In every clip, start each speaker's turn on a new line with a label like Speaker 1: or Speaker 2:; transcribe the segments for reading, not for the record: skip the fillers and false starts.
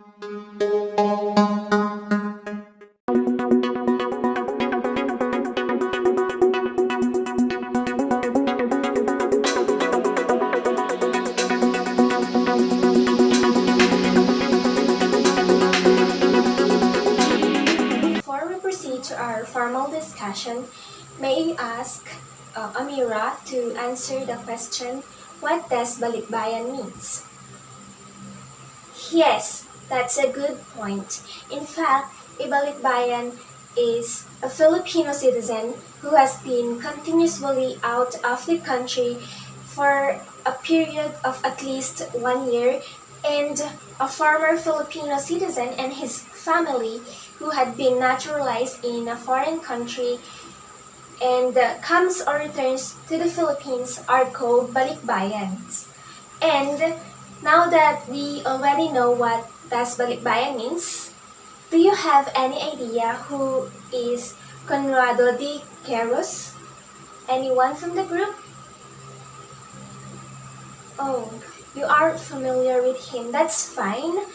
Speaker 1: Before we proceed to our formal discussion, may I ask Amira to answer the question, what does balikbayan means? Yes, that's a good point. In fact, a balikbayan is a Filipino citizen who has been continuously out of the country for a period of at least 1 year, and a former Filipino citizen and his family who had been naturalized in a foreign country and comes or returns to the Philippines are called balikbayans. And now that we already know what does balikbayan means, do you have any idea who is Conrado de Quiros? Anyone from the group? Oh, you are familiar with him. That's fine.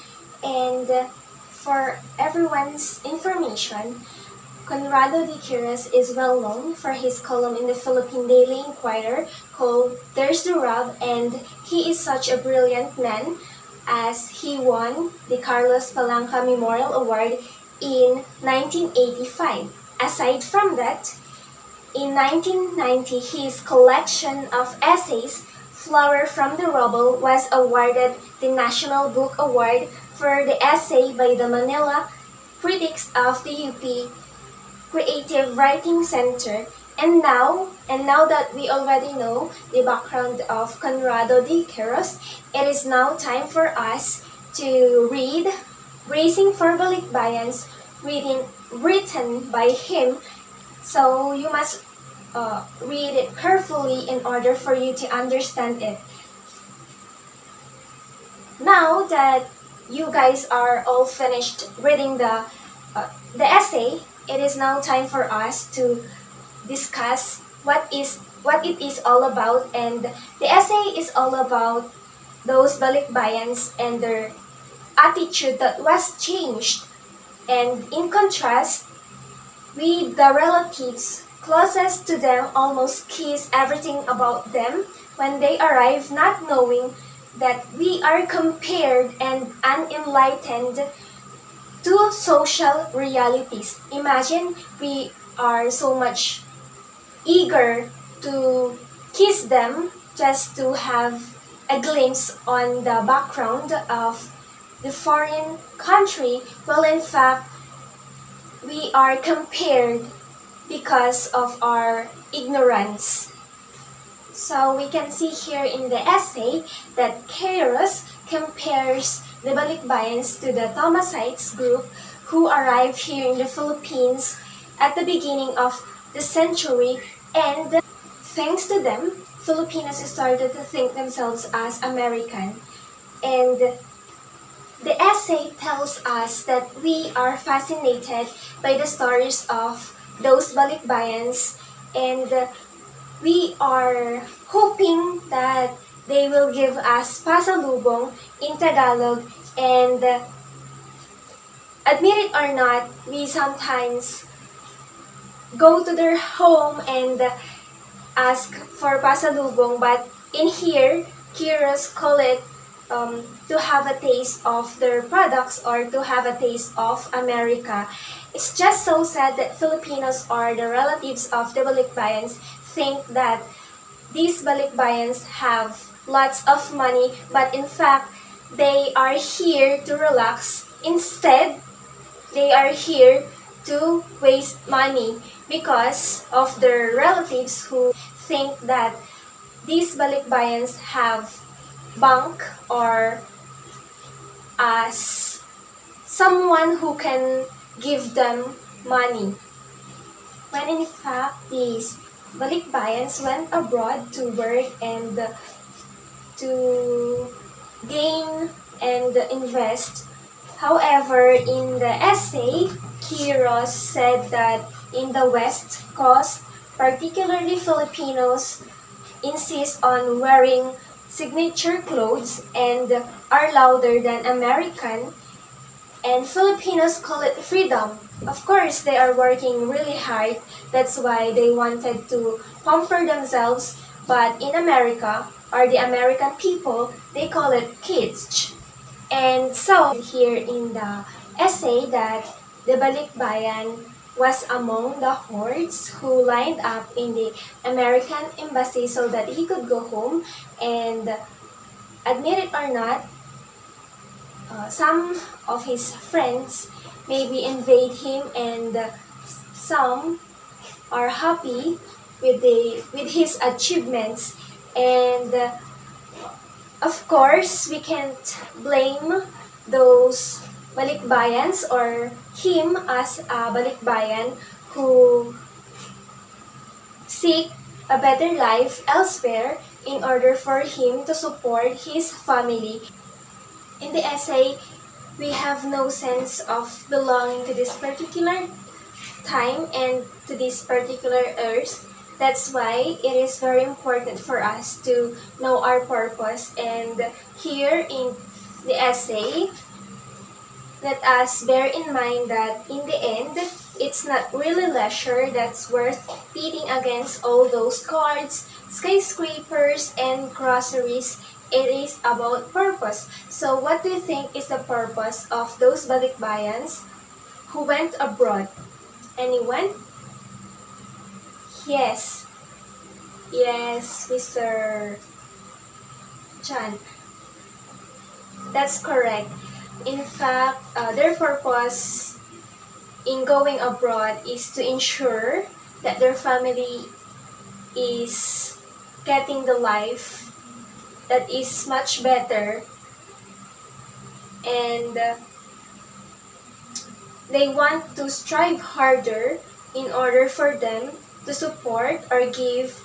Speaker 1: And for everyone's information, Conrado de Quiros is well known for his column in the Philippine Daily Inquirer called There's the Rub, and he is such a brilliant man as he won the Carlos Palanca Memorial Award in 1985. Aside from that, in 1990, his collection of essays, Flower from the Rubble, was awarded the National Book Award for the essay by the Manila critics of the UP Creative Writing Center. And now that we already know the background of Conrado de Quiros, it is now time for us to read Bracing for Balikbayans, written by him. So you must read it carefully in order for you to understand it. Now that you guys are all finished reading the essay, it is now time for us to discuss what it is all about. And the essay is all about those balikbayans and their attitude that was changed. And in contrast, we, the relatives closest to them, almost kiss everything about them when they arrive, not knowing that we are compared and unenlightened to social realities. Imagine we are so much eager to kiss them just to have a glimpse on the background of the foreign country. Well, in fact, we are compared because of our ignorance. So we can see here in the essay that Quiros compares the Balikbayans to the Thomasites group who arrived here in the Philippines at the beginning of the century, and thanks to them, Filipinos started to think themselves as American. And the essay tells us that we are fascinated by the stories of those balikbayans, and we are hoping that they will give us pasalubong in Tagalog. And admit it or not, we sometimes go to their home and ask for pasalubong, but in here, Quiros call it to have a taste of their products or to have a taste of America. It's just so sad that Filipinos or the relatives of the balikbayans think that these balikbayans have lots of money, but in fact, they are here to relax. Instead, they are here to waste money because of their relatives who think that these balikbayans have bank or as someone who can give them money. When in fact, these balikbayans went abroad to work and to gain and invest. However, in the essay, Quiros said that in the West Coast, particularly Filipinos, insist on wearing signature clothes and are louder than American. And Filipinos call it freedom. Of course, they are working really hard. That's why they wanted to pamper themselves. But in America, or the American people, they call it kids. And so, here in the essay that the Balikbayan was among the hordes who lined up in the American embassy so that he could go home, and admit it or not, some of his friends maybe invade him, and some are happy with his achievements. And of course, we can't blame those Balikbayans or him as a Balikbayan who seek a better life elsewhere in order for him to support his family. In the essay, we have no sense of belonging to this particular time and to this particular earth. That's why it is very important for us to know our purpose. And here in the essay, let us bear in mind that in the end, it's not really leisure that's worth pitting against all those cards, skyscrapers, and groceries. It is about purpose. So what do you think is the purpose of those Balikbayans who went abroad? Anyone? Yes. Yes, Mr. Chan. That's correct. In fact, their purpose in going abroad is to ensure that their family is getting the life that is much better, and they want to strive harder in order for them to support or give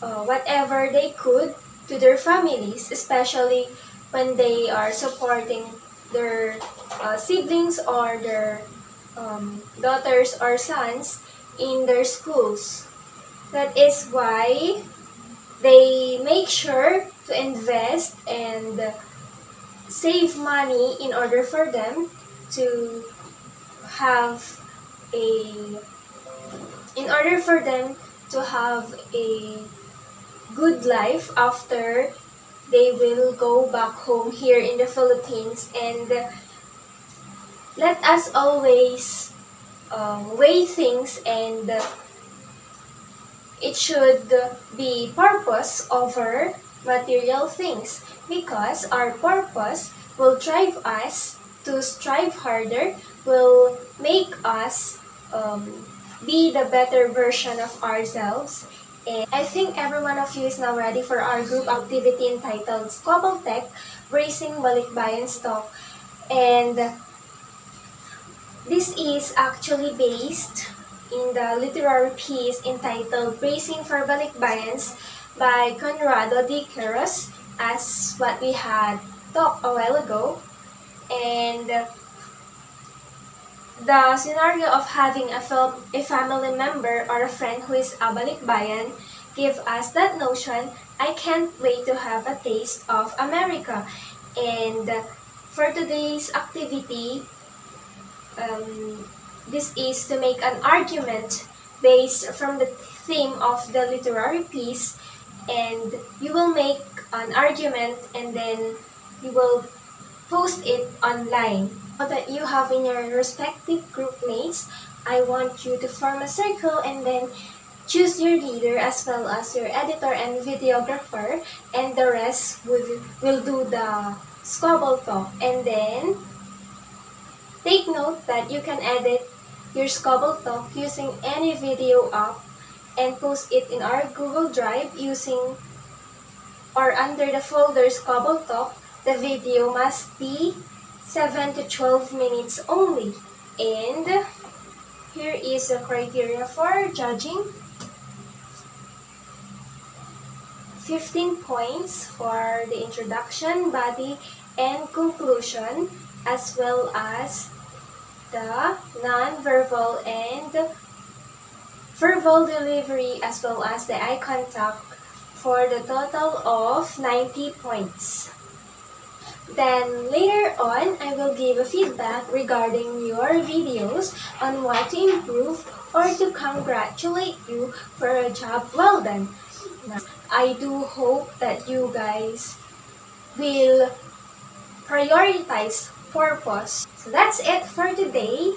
Speaker 1: whatever they could to their families, especially when they are supporting their siblings or their daughters or sons in their schools. That is why they make sure to invest and save money in order for them to have a good life after they will go back home here in the Philippines. And let us always weigh things, and it should be purpose over material things, because our purpose will drive us to strive harder, will make us be the better version of ourselves. And I think every one of you is now ready for our group activity entitled Squabble Tech, Bracing Balikbayans Talk. And this is actually based in the literary piece entitled Bracing for Balikbayans by C De Quiros, as what we had talked a while ago. And the scenario of having a family member or a friend who is a Balikbayan give us that notion, I can't wait to have a taste of America. And for today's activity, this is to make an argument based from the theme of the literary piece, and you will make an argument and then you will post it online. Now that you have in your respective group mates, I want you to form a circle and then choose your leader as well as your editor and videographer, and the rest will do the Squabble talk. And then take note that you can edit your Squabble talk using any video app and post it in our Google Drive using or under the folder Squabble talk. The video must be 7 to 12 minutes only. And here is the criteria for judging. 15 points for the introduction, body, and conclusion, as well as the non-verbal and verbal delivery, as well as the eye contact, for the total of 90 points. Then later on, I will give a feedback regarding your videos on what to improve or to congratulate you for a job well done. Now, I do hope that you guys will prioritize purpose. So that's it for today.